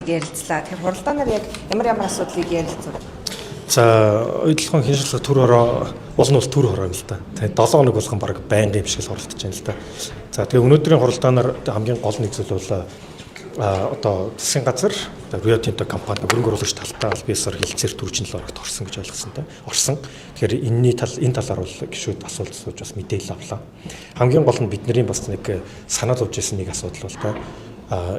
ярилцлаа. Тэгэхээр хуралдаанаар яг ямар асуудлыг ярилцв? За ойдлогын хяншилгын төр хороо уул нь бол төр хороо юм л та. Тэгээд 7 хоног болгон баг байнгын юм шиг л хуралдаж байна л да. За тэгээ өнөөдрийн хуралдаанаар хамгийн гол нэг зүйл бол одоо засгийн газар Rio Tinto компани хөрөнгө оруулагч талтай албаасаар хилцээр төржинл орогт орсон гэж ойлгосон та. Орсон. Тэгэхээр энэ талаар бол гişүүд асуулт сууж бас мэдээлэл авлаа. Хамгийн гол нь бидний бас нэг санал авч ирсэн нэг асуудал бол та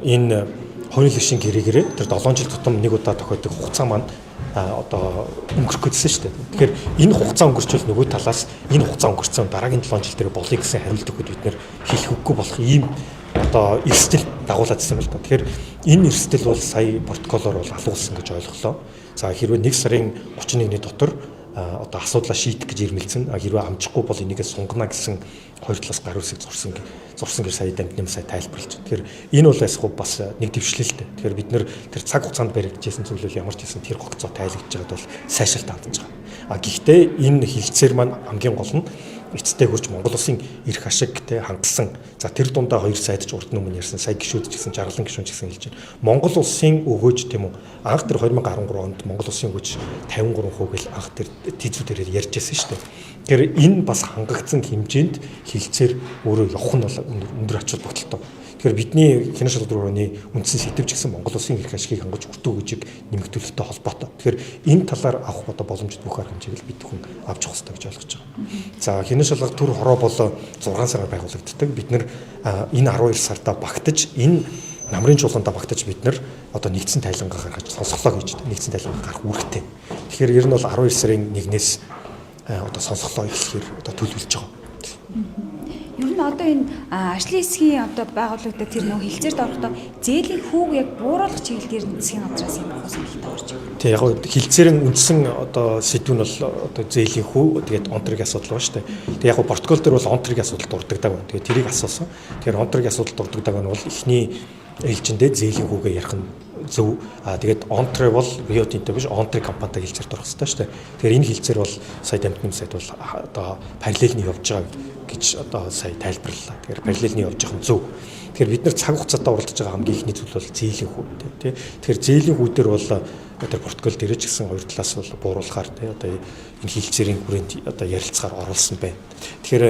энэ хуулийн гишийн гэрээгээрээ тэр 7 жил тутам нэг удаа тохиодог хугацаа маань одоо өнгөрөх гэсэн шүү дээ. Тэгэхээр энэ хугацаа өнгөрчвөл нөгөө талаас энэ хугацаа өнгөрсөн дараагийн 7 жил дээр болъё гэсэн хариулт өгөхөд бид нэр хэлэх үггүй болох ийм одоо эрсдэл дагуулад ирсэн байна л да. Тэгэхээр энэ эрсдэл бол сая протоколоор бол алуулсан гэж ойлголоо. За хэрвээ 1 сарын 31-ний дотор одоо асуудлаа шийдэх гэж ирмэлцэн хэрвээ амжихгүй бол энийгээ сунгана гэсэн хоёр талаас гаруй хэсэг зурсан гэж сая дамжны сая тайлбарлаж байна. Тэгэхээр энэ бол бас нэг дэвшлэлтэй. Тэгэхээр бид нэр тэр цаг хугацаанд баригдажсэн зүйлүүд ямар ч гэсэн тэр хугацаа тайлбарлаж байгаад бол сайшаалт хандж байгаа. Гэхдээ энэ хилцээр маань хамгийн гол нь эцтэй хурж Монгол улсын эрх ашигтэй хангасан. За тэр дундаа 2 сайдч урд өмнө ярьсан сая гişүүд ч гэсэн жаргалан гişүүн ч гэсэн хэлж байна. Монгол улсын өгөөж тийм үү? Анх тэр 2013 онд Монгол улсын өгөөж 53% гэл анх тэр тийзүүдээр ярьж байсан шүү дээ. Тэгэхээр энэ бас хангагдсан хэмжээнд хилцээр өөрөө явах нь бол өндөр ач холбогдолтой. Тэгэхээр бидний хянах шалгуур орны үндсэн сэтвч гэсэн Монгол улсын эрх ашигыг хангаж өртөө өгөөжийг нэмэгдүүлэлттэй холбоотой. Тэгэхээр энэ талаар авах одоо боломжит бүх арга хэмжээг бид бүхэн авч явах хэрэгтэй гэж ойлгож байгаа. За хянах шалгуур төр хороо бол 6 сараар байгуулагддаг. Бид нэр энэ 12 сартаа багтаж энэ намрын чуулгандаа багтаж бид нэр одоо нэгдсэн тайлангаа гаргаж сонсголоо гэж нэгдсэн тайлангаа гарах үүрэгтэй. Тэгэхээр ер нь бол 12 сарын 1-ээс одоо сонсголоо эхлэхээр одоо төлөвлөж байгаа. Ер нь одоо энэ ажлын хэсгийн одоо байгууллагад тэр нөх хилцээрд орохдоо зээлийн хүүг яг бууруулах чиглэлээр засгийн газраас юм болох сонирхолтой орж байна. Тэг яг хилцээрийн үндсэн одоо сэдв нь бол одоо зээлийн хүү тэгээд онтргийн асуудал байна шүү дээ. Тэг яг протокол дээр бол онтргийн асуудал дурддаг байна. Тэгээд тэрийг асуусан. Тэгэхээр онтргийн асуудал дурддаг нь бол эхний ээлжиндээ зээлийн хүүгээ ярих нь зөв. Тэгээд онтри бол Rio Tinto биш онтри компанитай хилцээрд орох хэрэгтэй шүү дээ. Тэгэхээр энэ хилцээр бол сая дамжны сайд бол одоо параллельний явж байгаа гэж одоо сая тайлбарлалаа. Тэгэхээр параллельний явж байгаа нь зөв. Тэгэхээр бид нар цаг хугацаатаа уралдаж байгаа хамгийн ихний зүйл бол зээлийн хүү тий. Тэгэхээр зээлийн хүү дээр бол одоо протокол дээр ч гэсэн хоёр талаас бол бууруулахаар тий одоо энэ хилцээрийн хүрээнд одоо ярилцахаар оруулсан байна. Тэгэхээр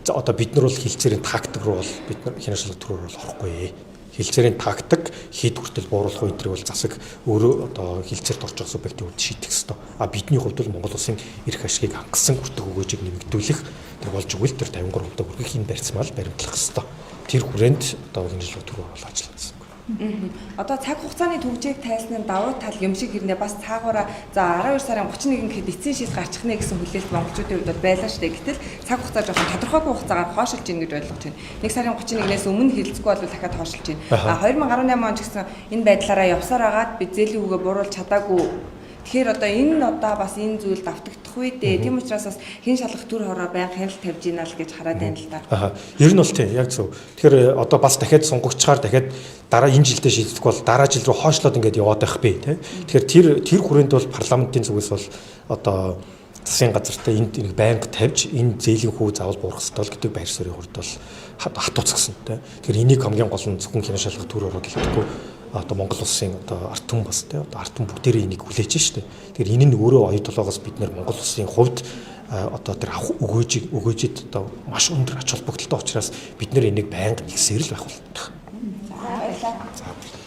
одоо бид нар бол хилцээрийн тактик руу бол бид нар хянах шалгуур төрөөр бол орохгүй. Хилцээрийн тактик хэд хүртэл бууруулах вэ гэдэг бол засаг өөрөө одоо хилцээрд орж байгаа субъектийн хувьд шийдэх ёстой. Бидний хувьд бол Монгол улсын эрх ашигыг хангасан хүртэх өгөөжийг нэмэгдүүлэх тэр болж өгвөл тэр 53% хүргэх энэ барьцмал баримтлах ёстой. Тэр хүрээнд одоо хянах төрөөр бол ажиллана гэсэн. Одоо цаг хугацааны төвжийг тайлсны давуу тал юм шиг хэрнээ бас цаагаараа за 12 сарын 31-нд гэхэд эцсийн шийд гарчих нэ гэсэн хүлээлт монголчуудын хувьд бол байлаа шүү дээ. Гэтэл цаг хугацаа жоохон тодорхойгүй хугацаагаар хойшилж ийн гэж ойлгож байна. 1 сарын 31-ээс өмнө хэлцэхгүй бол дахиад хойшилж ийн. 2018 онд ч гэсэн энэ байдлаараа явсаар агаад бид зээлийн үгээ бууруулж чадаагүй. Тэгэхээр одоо энэ бас энэ зүйл давтагдах үү дээ. Тийм учраас бас хэн шалгах төр хороо байнга хяналт тавьж ийна л гэж хараад байна л да. Ер нь бол тийм яг зөв. Тэгэхээр одоо бас дахиад сунгагчаар дахиад дараа энэ жилдээ шийдэхгүй бол дараа жил рүү хойшлоод ингээд яваад байх бий тий. Тэгэхээр тэр хүрээнд бол парламентын зүгээс бол одоо засгийн газартай энд байнга тавьж энэ зээлийн хүү заавал буурах ёстой л гэдэг байр суурийн хүрд бол хатууцгсан тий. Тэгэхээр энийг хамгийн гол нь зөвхөн хянах шалгах төр хороо гэлтэхгүй одоо Монгол улсын одоо ард түмэн бас тий одоо ард түмэн бүгдээрээ энийг хүлээж штэ. Тэгэхээр энэ нь өөрөө оюу толгоос бид нэр Монгол улсын хувьд одоо тэр авах өгөөжид одоо маш өндөр ач холбогдолтой учраас бид нэр энийг байнга нэгсээр л байх болдог. За баярлалаа.